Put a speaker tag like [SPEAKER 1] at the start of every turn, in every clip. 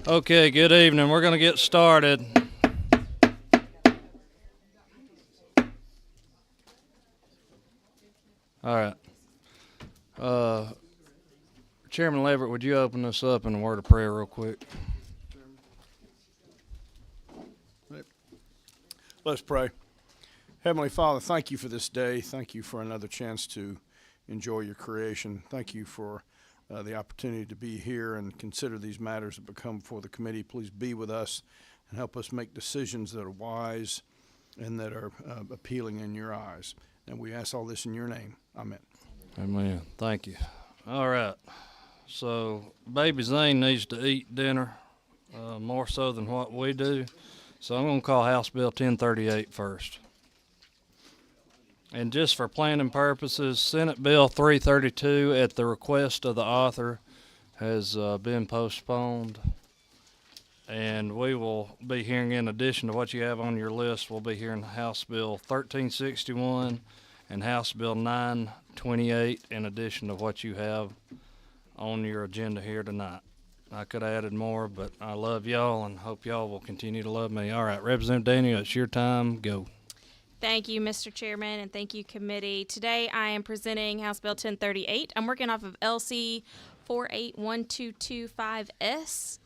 [SPEAKER 1] Okay, good evening. We're going to get started. All right. Chairman Leverett, would you open us up in a word of prayer real quick?
[SPEAKER 2] Let's pray. Heavenly Father, thank you for this day. Thank you for another chance to enjoy your creation. Thank you for the opportunity to be here and consider these matters that become before the committee. Please be with us and help us make decisions that are wise and that are appealing in your eyes. And we ask all this in your name. Amen.
[SPEAKER 1] Amen. Thank you. All right. So, Baby Zane needs to eat dinner more so than what we do. So I'm going to call House Bill 1038 first. And just for planning purposes, Senate Bill 332, at the request of the author, has been postponed. And we will be hearing, in addition to what you have on your list, we'll be hearing House Bill 1361 and House Bill 928, in addition to what you have on your agenda here tonight. I could have added more, but I love y'all and hope y'all will continue to love me. All right, Representative Daniel, it's your time. Go.
[SPEAKER 3] Thank you, Mr. Chairman, and thank you, committee. Today I am presenting House Bill 1038. I'm working off of LC 481225S.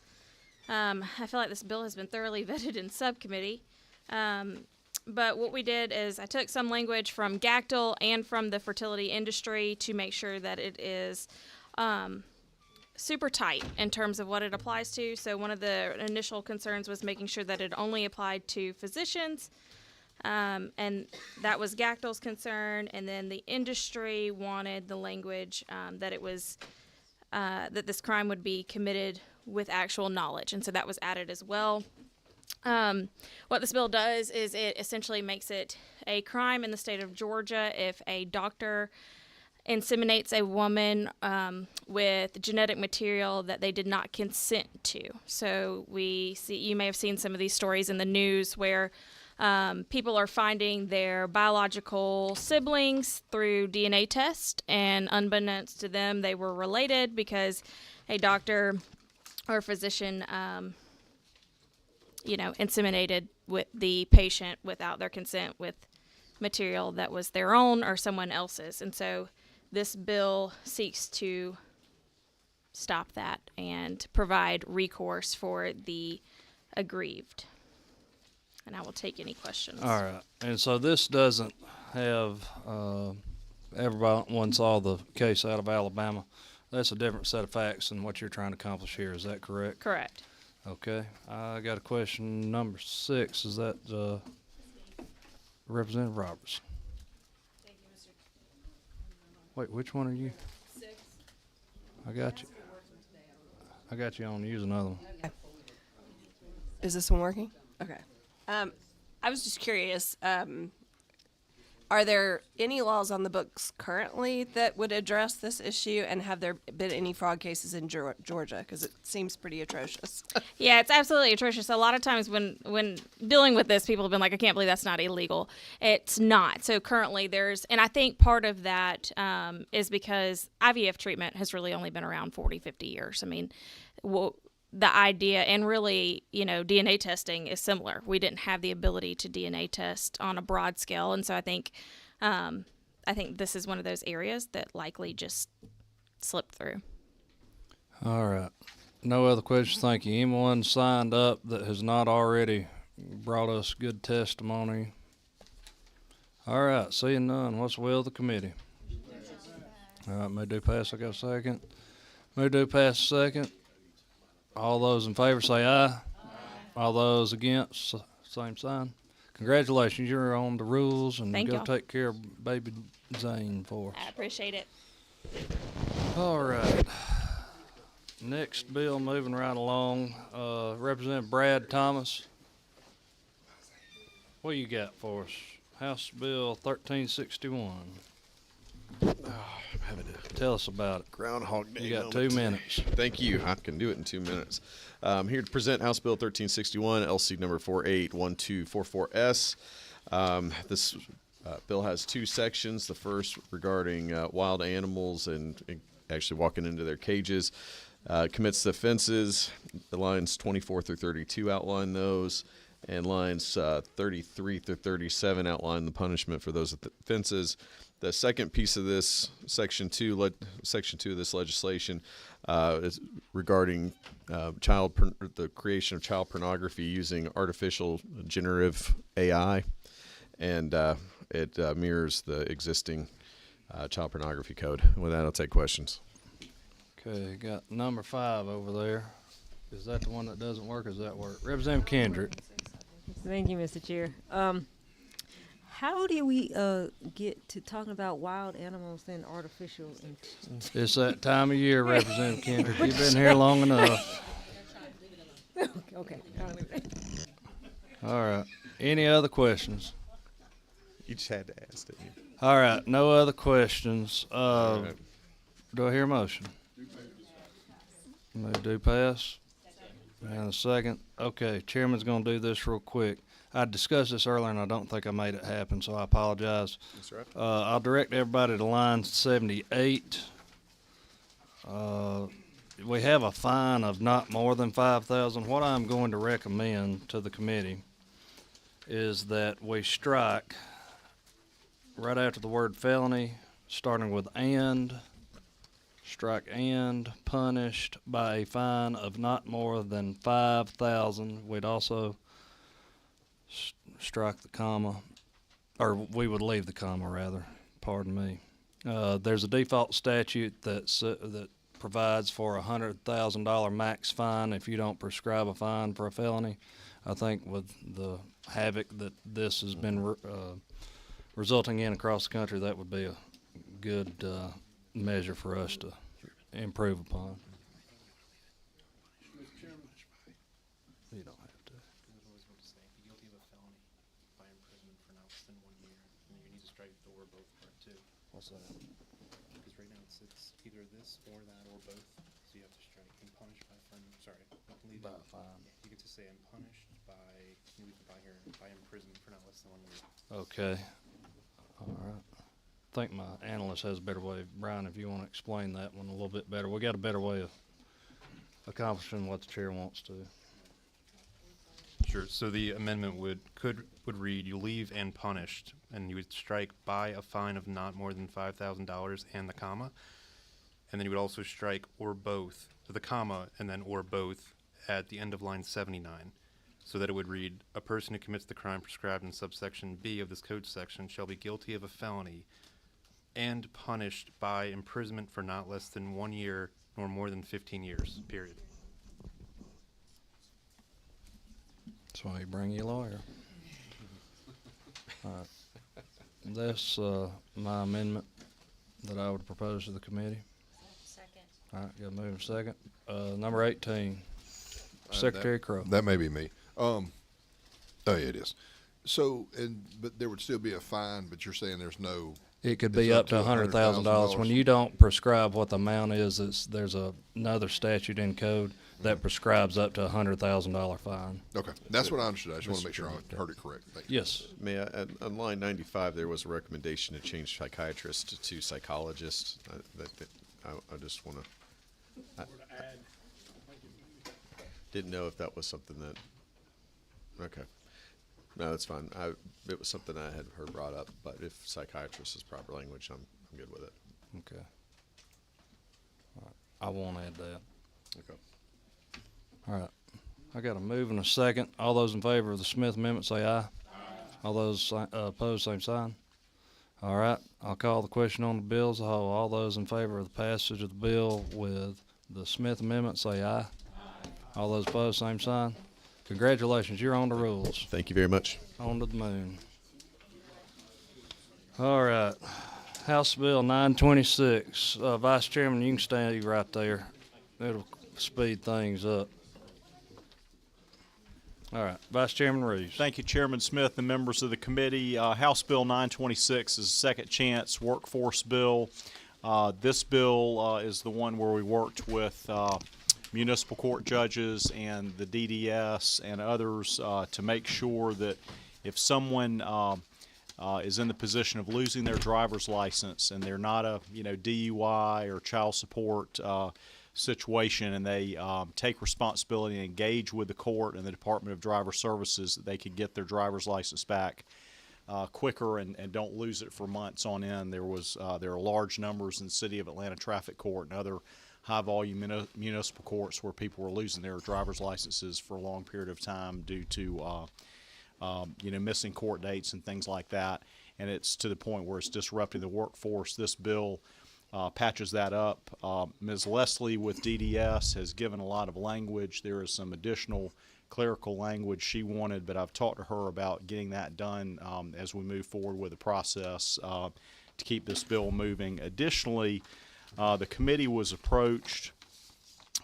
[SPEAKER 3] I feel like this bill has been thoroughly vetted in subcommittee. But what we did is I took some language from GACTL and from the fertility industry to make sure that it is super tight in terms of what it applies to. So one of the initial concerns was making sure that it only applied to physicians. And that was GACTL's concern, and then the industry wanted the language that it was that this crime would be committed with actual knowledge, and so that was added as well. What this bill does is it essentially makes it a crime in the state of Georgia if a doctor inseminates a woman with genetic material that they did not consent to. So you may have seen some of these stories in the news where people are finding their biological siblings through DNA test, and unbeknownst to them, they were related because a doctor or physician, inseminated with the patient without their consent with material that was their own or someone else's. And so this bill seeks to stop that and provide recourse for the aggrieved. And I will take any questions.
[SPEAKER 1] All right. And so this doesn't have, everyone saw the case out of Alabama. That's a different set of facts than what you're trying to accomplish here. Is that correct?
[SPEAKER 3] Correct.
[SPEAKER 1] Okay. I got a question number 6. Is that Representative Roberts?
[SPEAKER 4] Thank you, Mr.
[SPEAKER 1] Wait, which one are you?
[SPEAKER 4] 6.
[SPEAKER 1] I got you. I got you on. Use another one.
[SPEAKER 4] Is this one working? Okay. I was just curious, are there any laws on the books currently that would address this issue, and have there been any fraud cases in Georgia? Because it seems pretty atrocious.
[SPEAKER 3] Yeah, it's absolutely atrocious. A lot of times when dealing with this, people have been like, I can't believe that's not illegal. It's not. So currently and I think part of that is because IVF treatment has really only been around 40, 50 years. I mean, the idea, and really, DNA testing is similar. We didn't have the ability to DNA test on a broad scale, and so I think this is one of those areas that likely just slipped through.
[SPEAKER 1] All right. No other questions. Thank you. Anyone signed up that has not already brought us good testimony? All right. Seeing none, what's the will of the committee? All right. May do pass. I got a second. May do pass a second. All those in favor say aye. Aye. All those against, same sign. Congratulations, you're on the rules, and
[SPEAKER 3] Thank
[SPEAKER 1] go
[SPEAKER 3] y'all.
[SPEAKER 1] take care of Baby Zane for us.
[SPEAKER 3] I appreciate it.
[SPEAKER 1] All right. Next bill, moving right along, Representative Brad Thomas. What you got for us? House Bill 1361.
[SPEAKER 5] I'm having to
[SPEAKER 1] Tell us about it.
[SPEAKER 5] Groundhog Day.
[SPEAKER 1] You got
[SPEAKER 5] moment
[SPEAKER 1] 2
[SPEAKER 5] today.
[SPEAKER 1] minutes.
[SPEAKER 5] Thank you. I can do it in 2 minutes. Here to present House Bill 1361, LC number 481244S. This bill has 2 sections. The first regarding wild animals and actually walking into their cages. Commits the offenses. The lines 24 through 32 outline those, and lines 33 through 37 outline the punishment for those offenses. The second piece of this, Section 2 of this legislation, is regarding the creation of child pornography using artificial generative AI, and it mirrors the existing child pornography code. With that, I'll take questions.
[SPEAKER 1] Okay, got number 5 over there. Is that the one that doesn't work, or does that work? Representative Kendrick.
[SPEAKER 6] Thank you, Mr. Chair. How do we get to talking about wild animals and artificial?
[SPEAKER 1] It's that time of year, Representative Kendrick. You've been here long enough.
[SPEAKER 6] Okay.
[SPEAKER 1] All right. Any other questions?
[SPEAKER 5] You just had to ask, didn't you?
[SPEAKER 1] All right. No other questions.
[SPEAKER 5] All right.
[SPEAKER 1] Do I hear a motion? Move do pass. And a second. Okay. Chairman's going to do this real quick. I discussed this earlier, and I don't think I made it happen, so I apologize.
[SPEAKER 5] That's right.
[SPEAKER 1] I'll direct everybody to line 78. We have a fine of not more than $5,000. What I'm going to recommend to the committee is that we strike right after the word felony, starting with and, strike and, punished by a fine of not more than $5,000. We'd also strike the comma, or we would leave the comma rather, pardon me. There's a default statute that provides for a $100,000 max fine if you don't prescribe a fine for a felony. I think with the havoc that this has been resulting in across the country, that would be a good measure for us to improve upon. You don't have to.
[SPEAKER 7] Guilty of a felony by imprisonment for not less than 1 year, and you need to strike the or both part too.
[SPEAKER 1] What's that?
[SPEAKER 7] Because right now it's either this or that or both, so you have to strike and punished by fine. Sorry, you can leave
[SPEAKER 1] By
[SPEAKER 7] it.
[SPEAKER 1] fine.
[SPEAKER 7] Yeah, you get to say and punished by. You leave it by here by imprisonment for not less than 1 year.
[SPEAKER 1] Okay. All right. I think my analyst has a better way. Brian, if you want to explain that one a little bit better. We got a better way of accomplishing what the chair wants to.
[SPEAKER 7] Sure. So the amendment would read: you leave and punished, and you would strike by a fine of not more than $5,000 and the comma, and then you would also strike or both, the comma, and then or both at the end of line 79, so that it would read: a person who commits the crime prescribed in subsection B of this code section shall be guilty of a felony and punished by imprisonment for not less than 1 year nor more than 15 years. Period.
[SPEAKER 1] That's why you bring your lawyer. All right. That's my amendment that I would propose to the committee.
[SPEAKER 8] Second.
[SPEAKER 1] All right, got to move in second. Number 18, Secretary Crow.
[SPEAKER 9] That may be me. Oh, yeah, it is. So, but there would still be a fine, but you're saying there's no.
[SPEAKER 1] It could be
[SPEAKER 9] It's
[SPEAKER 1] up to $100,000. When you don't prescribe what the amount is, there's another statute in code that prescribes up to $100,000 fine.
[SPEAKER 9] Okay, that's what I understood. I just want to make sure I heard it correct. Thank you.
[SPEAKER 1] Yes.
[SPEAKER 5] May I, on line 95, there was a recommendation to change psychiatrist to psychologist. I just want to. Didn't know if that was something that. Okay. No, that's fine. It was something I had heard brought up, but if psychiatrist is proper language, I'm good with it.
[SPEAKER 1] Okay. All right. I won't add that.
[SPEAKER 5] Okay.
[SPEAKER 1] All right. I got a move and a second. All those in favor of the Smith Amendment say aye. Aye. All those opposed, same sign. All right. I'll call the question on the bill as a whole. All those in favor of the passage of the bill with the Smith Amendment say aye. Aye. All those opposed, same sign. Congratulations. You're on the rules.
[SPEAKER 5] Thank you very much.
[SPEAKER 1] On to the moon. All right. House Bill 926. Vice Chairman, you can stay right there. It'll speed things up. All right. Vice Chairman Reeves.
[SPEAKER 10] Thank you, Chairman Smith and members of the committee. House Bill 926 is a second chance workforce bill. This bill is the one where we worked with municipal court judges and the DDS and others to make sure that if someone is in the position of losing their driver's license and they're not a DUI or child support situation, and they take responsibility and engage with the court and the Department of Driver Services that they could get their driver's license back quicker and don't lose it for months on end. There are large numbers in the City of Atlanta Traffic Court and other high-volume municipal courts where people were losing their driver's licenses for a long period of time due to missing court dates and things like that. And it's to the point where it's disrupting the workforce. This bill patches that up. Ms. Leslie with DDS has given a lot of language. There is some additional clerical language she wanted, but I've talked to her about getting that done as we move forward with the process to keep this bill moving. Additionally, the committee was approached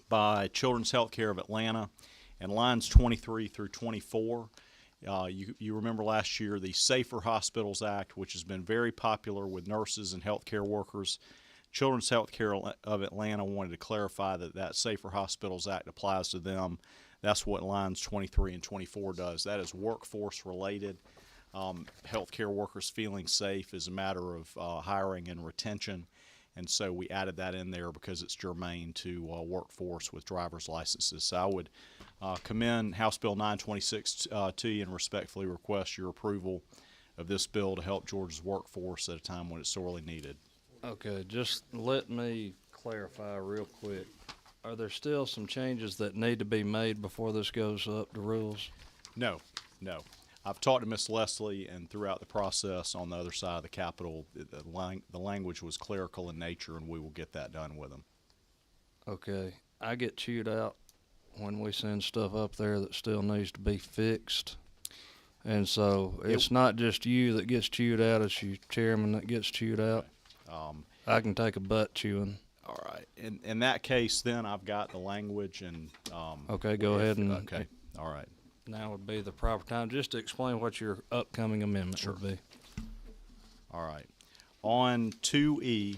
[SPEAKER 10] by Children's Healthcare of Atlanta, and lines 23 through 24. You remember last year the Safer Hospitals Act, which has been very popular with nurses and healthcare workers. Children's Healthcare of Atlanta wanted to clarify that Safer Hospitals Act applies to them. That's what lines 23 and 24 does. That is workforce related. Healthcare workers feeling safe is a matter of hiring and retention. And so we added that in there because it's germane to workforce with driver's licenses. So I would commend House Bill 926 to you and respectfully request your approval of this bill to help Georgia's workforce at a time when it's sorely needed.
[SPEAKER 1] Okay, just let me clarify real quick. Are there still some changes that need to be made before this goes up to rules?
[SPEAKER 10] No. I've talked to Ms. Leslie, and throughout the process on the other side of the Capitol, the language was clerical in nature, and we will get that done with them.
[SPEAKER 1] Okay, I get chewed out when we send stuff up there that still needs to be fixed. And so it's not just you that gets chewed out, it's you chairman that gets chewed out. I can take a butt chewing.
[SPEAKER 10] All right. In that case, then I've got the language and.
[SPEAKER 1] Okay, go ahead and.
[SPEAKER 10] Okay. All right.
[SPEAKER 1] Now would be the proper time just to explain what your upcoming amendment would be.
[SPEAKER 10] All right. On 2E.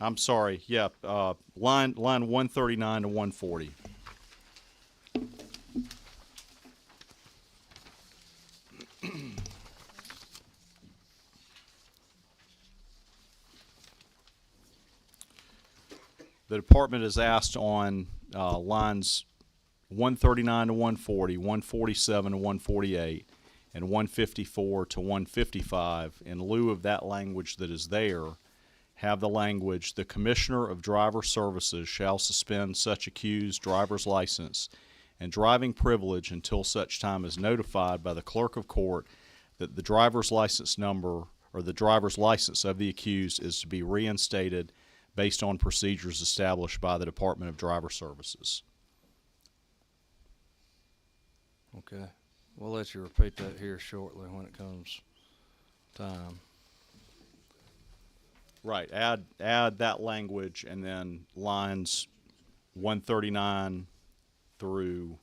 [SPEAKER 10] I'm sorry. Yeah. Line 139 to 140. The department is asked on lines 139 to 140, 147 to 148, and 154 to 155, in lieu of that language that is there, have the language, the Commissioner of Driver Services shall suspend such accused driver's license and driving privilege until such time as notified by the clerk of court that the driver's license number or the driver's license of the accused is to be reinstated based on procedures established by the Department of Driver Services.
[SPEAKER 1] Okay. We'll let you repeat that here shortly when it comes time.
[SPEAKER 10] Right. Add that language and then lines 139 through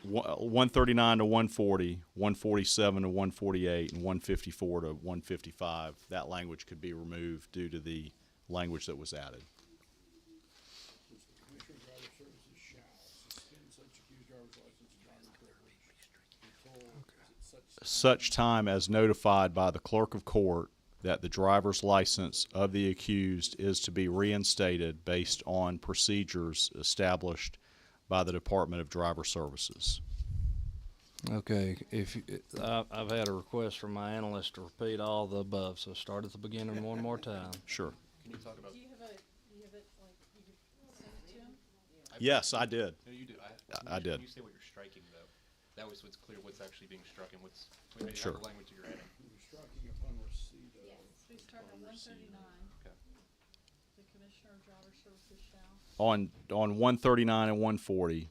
[SPEAKER 10] 139 to 140, 147 to 148, and 154 to 155. That language could be removed due to the language that was added. Such time as notified by the clerk of court that the driver's license of the accused is to be reinstated based on procedures established by the Department of Driver Services.
[SPEAKER 1] Okay, I've had a request from my analyst to repeat all the above, so start at the beginning one more time.
[SPEAKER 10] Sure.
[SPEAKER 7] Can you talk about?
[SPEAKER 8] Do you have it, like, you could send it to him?
[SPEAKER 10] Yes, I did.
[SPEAKER 7] No, you do.
[SPEAKER 10] I did.
[SPEAKER 7] Can you say what you're striking, though? That way, so it's clear what's actually being struck and what's
[SPEAKER 10] Sure.
[SPEAKER 7] the language that you're adding.
[SPEAKER 8] We start at 139.
[SPEAKER 7] Okay.
[SPEAKER 8] The Commissioner of Driver Services shall.
[SPEAKER 10] On 139 and 140,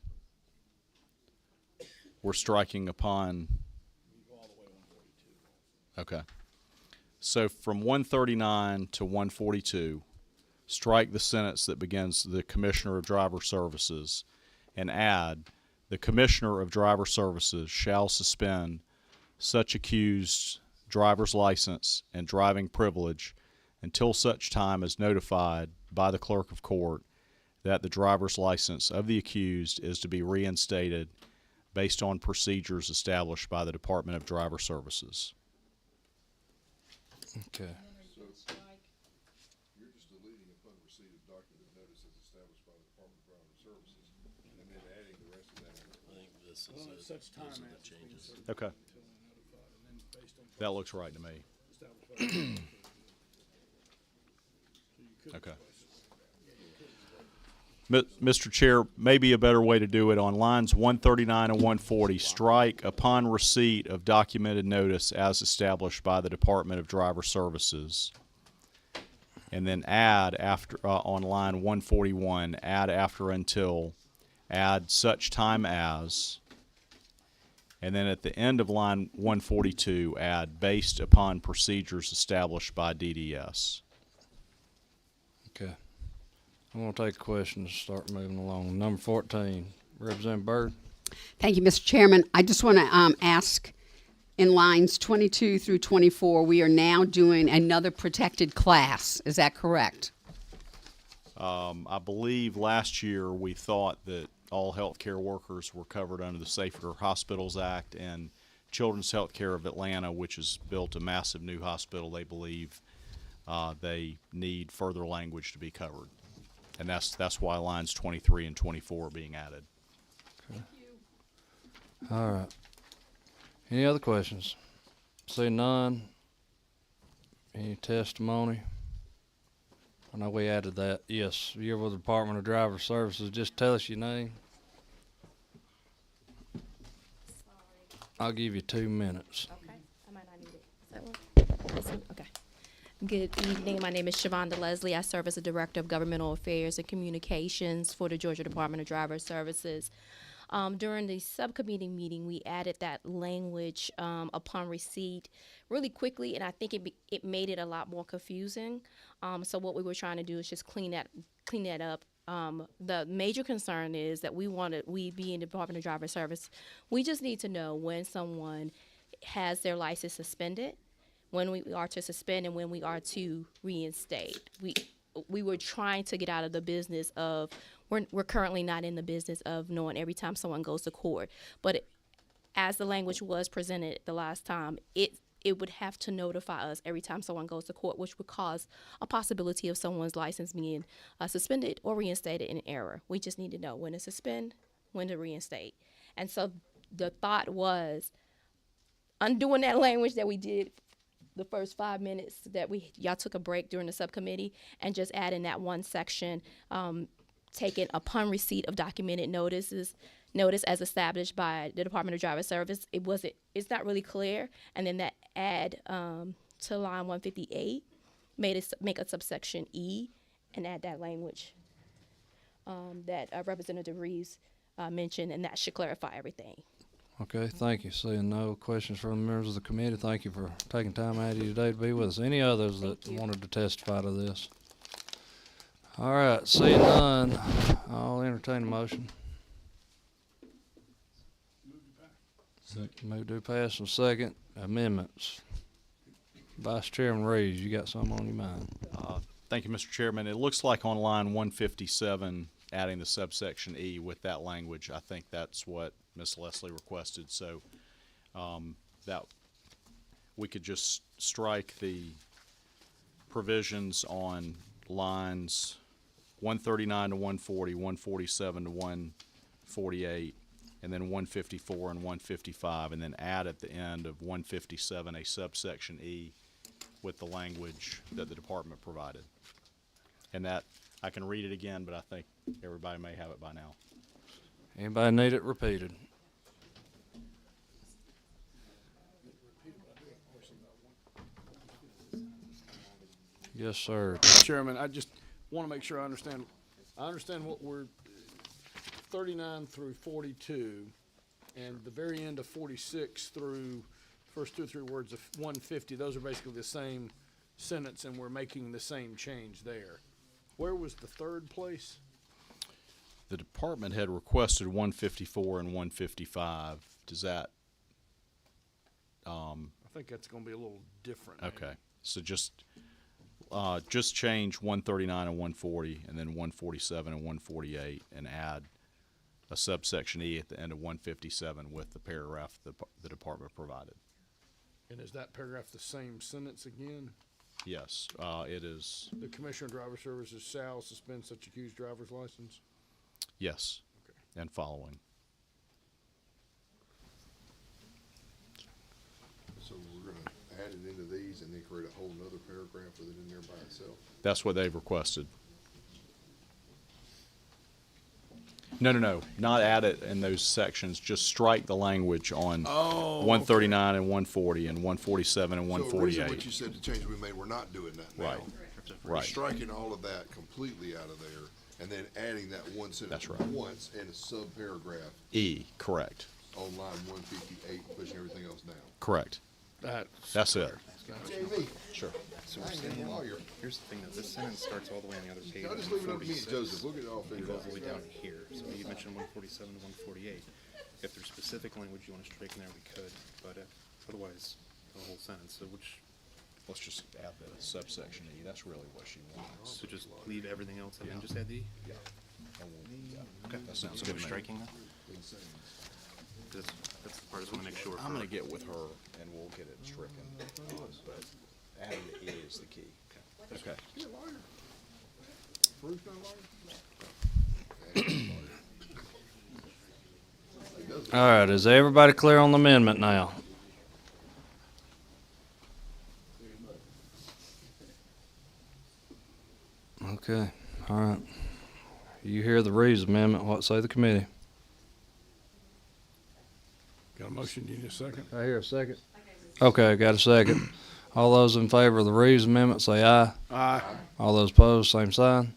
[SPEAKER 10] we're striking upon. Okay. So from 139 to 142, strike the sentence that begins the Commissioner of Driver Services and add the Commissioner of Driver Services shall suspend such accused driver's license and driving privilege until such time as notified by the clerk of court that the driver's license of the accused is to be reinstated based on procedures established by the Department of Driver Services.
[SPEAKER 1] Okay.
[SPEAKER 9] You're just deleting upon receipt of document notice as established by the Department of Driver Services, and then adding the rest of that.
[SPEAKER 2] Such time as changes.
[SPEAKER 10] Okay. That looks right to me. Okay. Mr. Chair, maybe a better way to do it on lines 139 and 140, strike upon receipt of documented notice as established by the Department of Driver Services. And then add after, on line 141, add after until, add such time as, and then at the end of line 142, add based upon procedures established by DDS.
[SPEAKER 1] Okay. I'm going to take a question and start moving along. Number 14, Representative Byrd.
[SPEAKER 11] Thank you, Mr. Chairman. I just want to ask, in lines 22 through 24, we are now doing another protected class. Is that correct?
[SPEAKER 10] I believe last year we thought that all healthcare workers were covered under the Safer Hospitals Act, and Children's Healthcare of Atlanta, which has built a massive new hospital, they believe they need further language to be covered. And that's why lines 23 and 24 are being added.
[SPEAKER 1] Okay. All right. Any other questions? See none. Any testimony? I know we added that. Yes, you're with the Department of Driver Services. Just tell us your name. I'll give you 2 minutes.
[SPEAKER 12] Okay, I might not need it. Is that one? This one? Okay. Good evening. My name is Shavonda Leslie. I serve as the Director of Governmental Affairs and Communications for the Georgia Department of Driver Services. During the subcommittee meeting, we added that language upon receipt really quickly, and I think it made it a lot more confusing. So what we were trying to do is just clean that up. The major concern is that we being the Department of Driver Service, we just need to know when someone has their license suspended, when we are to suspend, and when we are to reinstate. We were trying to get out of the business of, we're currently not in the business of knowing every time someone goes to court. But as the language was presented the last time, it would have to notify us every time someone goes to court, which would cause a possibility of someone's license being suspended or reinstated in error. We just need to know when to suspend, when to reinstate. And so the thought was undoing that language that we did the first 5 minutes that y'all took a break during the subcommittee, and just adding that one section, taken upon receipt of documented notice as established by the Department of Driver Service. It's not really clear. And then that add to line 158, make a subsection E and add that language that Representative Reeves mentioned, and that should clarify everything.
[SPEAKER 1] Okay, thank you. Seeing no questions from the members of the committee, thank you for taking time out of your day to be with us. Any others that wanted to testify to this? All right, seeing none, I'll entertain a motion. Move to pass and second. Amendments. Vice Chairman Reeves, you got something on your mind?
[SPEAKER 10] Thank you, Mr. Chairman. It looks like on line 157, adding the subsection E with that language, I think that's what Ms. Leslie requested. So that we could just strike the provisions on lines 139 to 140, 147 to 148, and then 154 and 155, and then add at the end of 157 a subsection E with the language that the department provided. And that, I can read it again, but I think everybody may have it by now.
[SPEAKER 1] Anybody need it repeated? Yes, sir.
[SPEAKER 2] Chairman, I just want to make sure I understand. I understand what we're 39 through 42, and the very end of 46 through first 2 or 3 words of 150. Those are basically the same sentence, and we're making the same change there. Where was the third place?
[SPEAKER 10] The department had requested 154 and 155. Does that?
[SPEAKER 2] I think that's going to be a little different.
[SPEAKER 10] Okay, so just change 139 and 140, and then 147 and 148, and add a subsection E at the end of 157 with the paragraph the department provided.
[SPEAKER 2] And is that paragraph the same sentence again?
[SPEAKER 10] Yes, it is.
[SPEAKER 2] The Commissioner of Driver Services shall suspend such accused driver's license?
[SPEAKER 10] Yes, and following.
[SPEAKER 9] So we're gonna add it into these and then create a whole nother paragraph with it in there by itself?
[SPEAKER 10] That's what they've requested. No, not add it in those sections, just strike the language on 139 and 140 and 147 and
[SPEAKER 9] So originally
[SPEAKER 10] 148.
[SPEAKER 9] what you said, the change we made, we're not doing that now.
[SPEAKER 10] Right.
[SPEAKER 9] We're
[SPEAKER 10] Right.
[SPEAKER 9] striking all of that completely out of there and then adding that one sentence
[SPEAKER 10] That's right.
[SPEAKER 9] once in a sub-paragraph
[SPEAKER 10] E, correct,
[SPEAKER 9] on line 158, pushing everything else down.
[SPEAKER 10] correct. That's it.
[SPEAKER 9] JV,
[SPEAKER 10] Sure.
[SPEAKER 7] So
[SPEAKER 9] I
[SPEAKER 7] we're
[SPEAKER 9] ain't
[SPEAKER 7] saying,
[SPEAKER 9] a lawyer.
[SPEAKER 7] here's the thing, though, this sentence starts all the way on the other page.
[SPEAKER 9] I'll just leave it up to me and Joseph. We'll get it all
[SPEAKER 7] It
[SPEAKER 9] figured
[SPEAKER 7] goes
[SPEAKER 9] out.
[SPEAKER 7] all the way down here. So you mentioned 147 to 148. If there's specific language you want to strike in there, we could, but otherwise, the whole sentence, so which,
[SPEAKER 10] Let's just add the subsection E. That's really what she wants.
[SPEAKER 7] so just leave everything else and then just add the E?
[SPEAKER 10] Yeah. And we'll,
[SPEAKER 7] Okay,
[SPEAKER 10] that sounds
[SPEAKER 7] so
[SPEAKER 10] good
[SPEAKER 7] we're
[SPEAKER 10] to me.
[SPEAKER 7] striking that? That's the part I just want to make sure.
[SPEAKER 10] I'm gonna get with her and we'll get it stricken. But adding the E is the key. Okay.
[SPEAKER 9] Bruce not a lawyer?
[SPEAKER 1] All right, is everybody clear on the amendment now? Okay, all right. You hear the Reeves amendment, what say the committee?
[SPEAKER 2] Got a motion, you need a second?
[SPEAKER 1] I hear a second. Okay, got a second. All those in favor of the Reeves amendment say aye.
[SPEAKER 2] Aye.
[SPEAKER 1] All those opposed, same sign.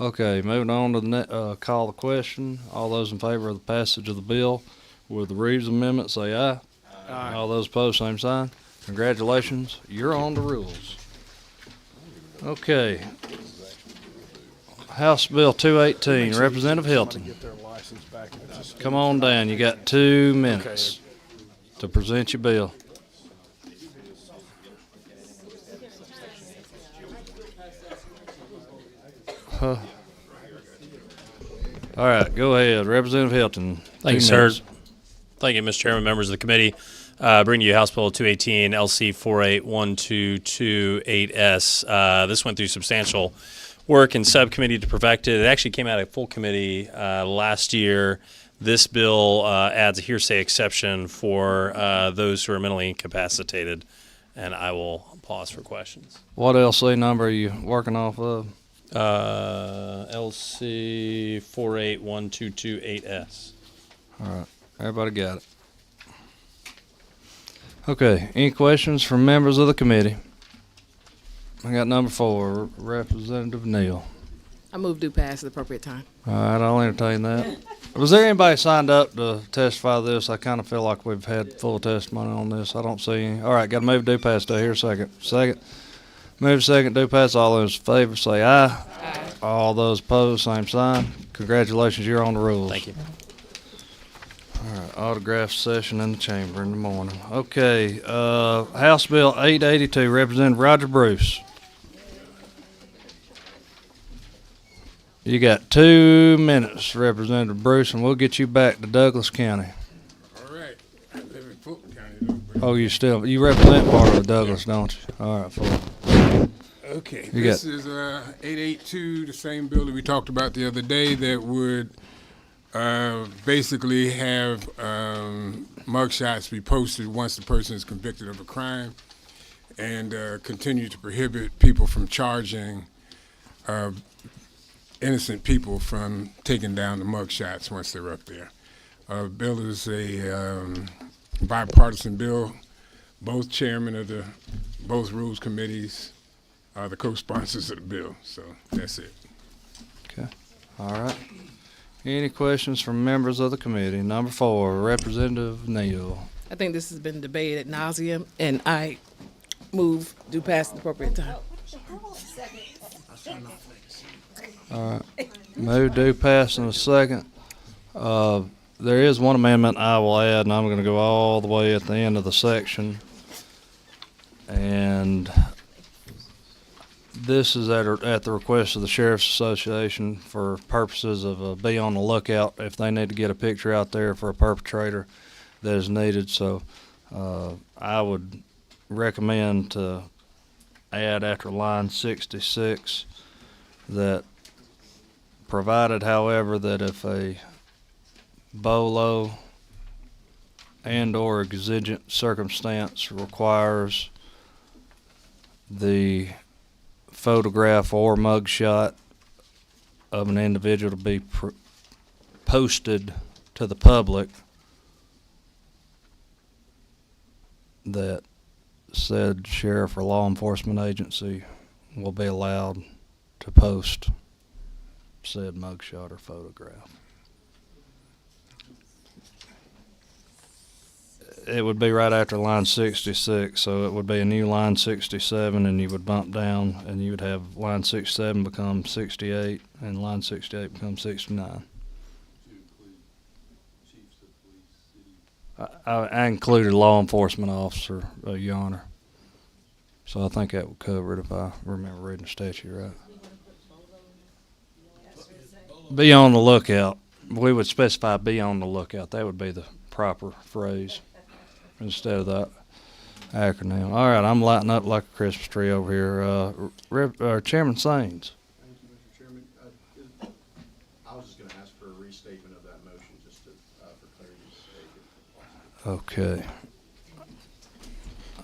[SPEAKER 1] Okay, moving on to the call the question. All those in favor of the passage of the bill with the Reeves amendment say aye.
[SPEAKER 2] Aye.
[SPEAKER 1] All those opposed, same sign. Congratulations, you're on the rules. Okay. House Bill 218, Representative Hilton.
[SPEAKER 2] Get their license back if it's a
[SPEAKER 1] Come on down, you got 2 minutes to present your bill. All right, go ahead, Representative Hilton.
[SPEAKER 13] Thank you,
[SPEAKER 1] 2
[SPEAKER 13] sir.
[SPEAKER 1] minutes.
[SPEAKER 13] Thank you, Mr. Chairman, members of the committee. Bring to you House Bill 218 LC 481228S. This went through substantial work in subcommittee to perfect it. It actually came out of full committee last year. This bill adds a hearsay exception for those who are mentally incapacitated, and I will pause for questions.
[SPEAKER 1] What LC number are you working off of?
[SPEAKER 13] LC 481228S.
[SPEAKER 1] All right, everybody got it. Okay, any questions from members of the committee? I got number 4, Representative Neal.
[SPEAKER 14] I move due pass at the appropriate time.
[SPEAKER 1] All right, I'll entertain that. Was there anybody signed up to testify this? I kind of feel like we've had full testimony on this. I don't see any. All right, got to move due pass. Do I hear a second? Second. Move second, due pass. All those in favor say aye. Aye. All those opposed, same sign. Congratulations, you're on the rules.
[SPEAKER 13] Thank you.
[SPEAKER 1] All right, autograph session in the chamber in the morning. Okay, House Bill 882, Representative Roger Bruce. You got 2 minutes, Representative Bruce, and we'll get you back to Douglas County.
[SPEAKER 15] All right. I live in Fulton County, though. but-
[SPEAKER 1] Oh, you represent part of Douglas, don't you? All right, Fulton.
[SPEAKER 15] Okay,
[SPEAKER 1] You
[SPEAKER 15] this
[SPEAKER 1] got-
[SPEAKER 15] is 882, the same bill that we talked about the other day that would basically have mugshots be posted once the person is convicted of a crime and continue to prohibit people from charging innocent people from taking down the mugshots once they're up there. Bill is a bipartisan bill. Both chairmen of both rules committees are the co-sponsors of the bill, so that's it.
[SPEAKER 1] Okay, all right. Any questions from members of the committee? Number 4, Representative Neal.
[SPEAKER 14] I think this has been debated ad nauseum, and I move due pass at the appropriate time.
[SPEAKER 1] All right, move due pass in a second. There is one amendment I will add, and I'm going to go all the way at the end of the section. And this is at the request of the Sheriff's Association for purposes of be on the lookout if they need to get a picture out there for a perpetrator that is needed. So I would recommend to add after line 66 that provided, however, that if a BOLO and or exigent circumstance requires the photograph or mugshot of an individual to be posted to the public, that said sheriff or law enforcement agency will be allowed to post said mugshot or photograph. It would be right after line 66, so it would be a new line 67, and you would bump down, and you would have line 67 become 68, and line 68 become 69. I included law enforcement officer, Your Honor. So I think that would cover it if I remember reading the statute right. Be on the lookout. We would specify be on the lookout. That would be the proper phrase instead of that acronym. All right, I'm lighting up like a Christmas tree over here. Chairman Saines.
[SPEAKER 16] Thank you, Mr. Chairman. I was just going to ask for a restatement of that motion just to, for clarity's sake.
[SPEAKER 1] Okay.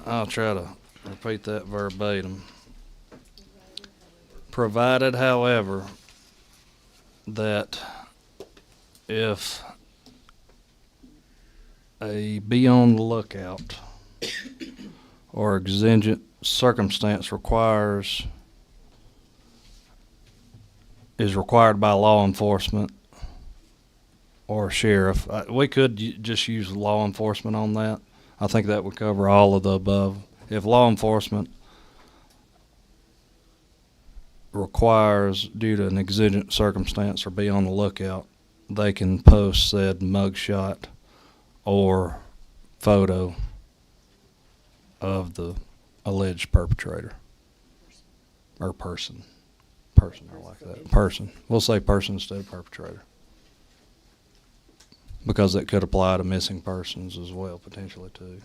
[SPEAKER 1] I'll try to repeat that verbatim. Provided, however, that if a be on the lookout or exigent circumstance is required by law enforcement or sheriff, we could just use law enforcement on that. I think that would cover all of the above. If law enforcement requires, due to an exigent circumstance or be on the lookout, they can post said mugshot or photo of the alleged perpetrator or person. I like that. Person. We'll say person instead of perpetrator, because it could apply to missing persons as well, potentially too.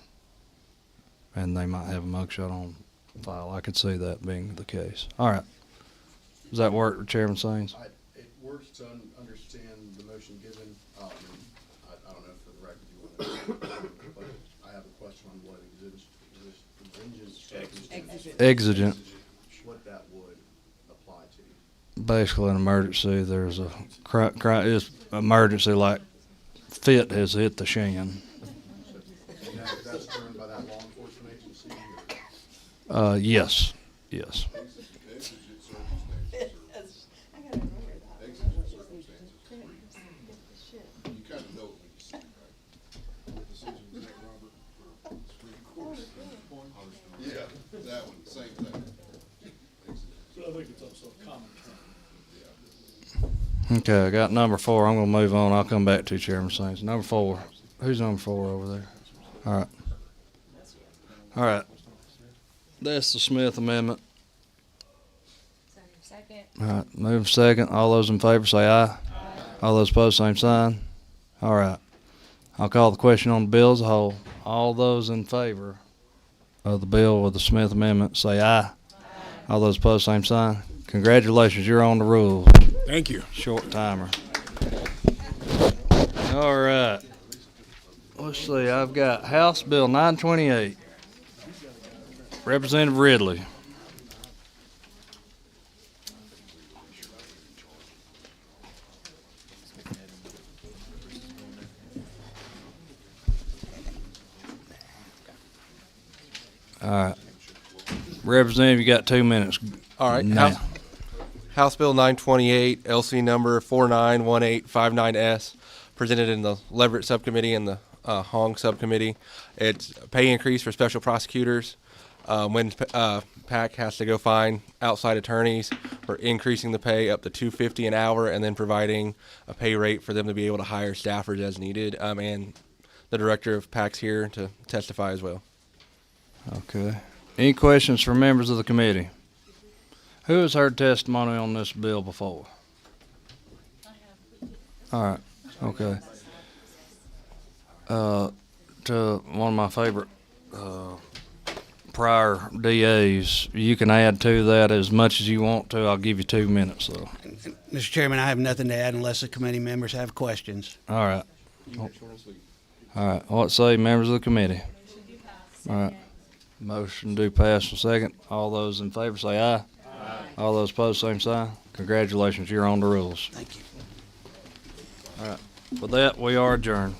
[SPEAKER 1] And they might have a mugshot on file. I could see that being the case. All right. Does that work, Chairman Saines?
[SPEAKER 16] It works to understand the motion given. I don't know if for the record you want to, but I have a question on what
[SPEAKER 1] Exigent.
[SPEAKER 16] What that would apply to.
[SPEAKER 1] Basically, an emergency. There's a is emergency, like fit has hit the shin.
[SPEAKER 16] And that's determined by that law enforcement agency?
[SPEAKER 1] Yes. Yes. Okay, I got number 4. I'm going to move on. I'll come back to Chairman Saines. Number 4. Who's number 4 over there? All right. All right. That's the Smith Amendment.
[SPEAKER 12] Second.
[SPEAKER 1] All right. Move second. All those in favor say aye. Aye. All those opposed, same sign. All right. I'll call the question on the bill as a whole. All those in favor of the bill with the Smith Amendment say aye. Aye. All those opposed, same sign. Congratulations, you're on the rules.
[SPEAKER 15] Thank you.
[SPEAKER 1] Short timer. All right. Let's see. I've got House Bill 928. Representative Ridley. All right. Representative, you got 2 minutes.
[SPEAKER 17] All right.
[SPEAKER 1] Now.
[SPEAKER 17] House Bill 928, LC number 491859S, presented in the Leverett Subcommittee and the Hong Subcommittee. It's a pay increase for special prosecutors. When PAC has to go find outside attorneys, we're increasing the pay up to $250 an hour, and then providing a pay rate for them to be able to hire staffers as needed. And the director of PAC's here to testify as well.
[SPEAKER 1] Okay. Any questions from members of the committee? Who has heard testimony on this bill before? All right, okay. To one of my favorite prior DAs, you can add to that as much as you want to. I'll give you 2 minutes, though.
[SPEAKER 18] Mr. Chairman, I have nothing to add unless the committee members have questions.
[SPEAKER 1] All right. All right. What say members of the committee? All right. Motion do pass in second. All those in favor say aye. Aye. All those opposed, same sign. Congratulations, you're on the rules.
[SPEAKER 18] Thank you.
[SPEAKER 1] All right. With that, we are adjourned.